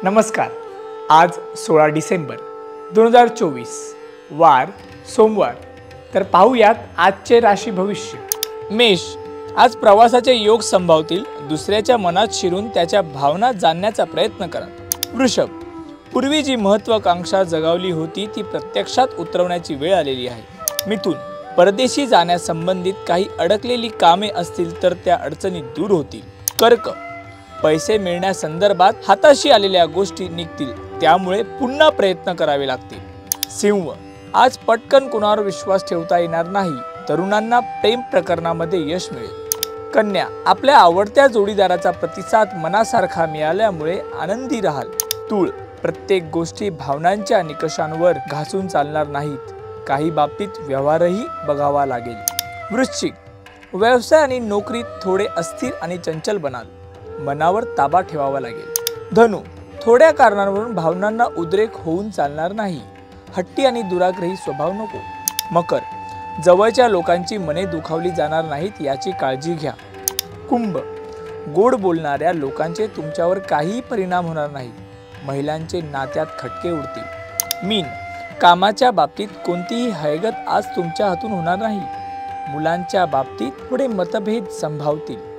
नमस्कार. आज 16 डिसेंबर 2024 वार सोमवार. तर पाहूयात आजचे राशी भविष्य. मेष. आज प्रवासाचे योग संभावतील. दुसऱ्याच्या मनात शिरून त्याच्या भावना जाणण्याचा प्रयत्न करा. वृषभ. पूर्वी जी महत्त्वाकांक्षा जगावली होती ती प्रत्यक्षात उतरवण्याची वेळ आलेली आहे. मिथुन. परदेशी जाण्यासंबंधित काही अडकलेली कामे असतील तर त्या अडचणी दूर होतील. कर्क. पैसे मिळण्यासंदर्भात हाताशी आलेल्या गोष्टी निघतील, त्यामुळे पुन्हा प्रयत्न करावे लागतील. सिंह. आज पटकन कुणावर विश्वास ठेवता येणार नाही. तरुणांना प्रेम प्रकरणामध्ये यश मिळेल. कन्या. आपल्या आवडत्या जोडीदाराचा प्रतिसाद मनासारखा मिळाल्यामुळे आनंदी राहाल. तूळ. प्रत्येक गोष्टी भावनांच्या निकषांवर घासून चालणार नाहीत. काही बाबतीत व्यवहारही बघावा लागेल. वृश्चिक. व्यवसाय आणि नोकरीत थोडे अस्थिर आणि चंचल बनाल. मनावर ताबा ठेवावा लागेल. धनु. थोड्या कारणांवरून भावनांना उद्रेक होऊन चालणार नाही. हट्टी आणि दुराग्रही स्वभाव नको. मकर. जवळच्या लोकांची मने दुखावली जाणार नाहीत याची काळजी घ्या. कुंभ. गोड बोलणाऱ्या लोकांचे तुमच्यावर काहीही परिणाम होणार नाही. महिलांचे नात्यात खटके उडतील. मीन. कामाच्या बाबतीत कोणतीही हयगत आज तुमच्या हातून होणार नाही. मुलांच्या बाबतीत थोडे मतभेद संभावतील.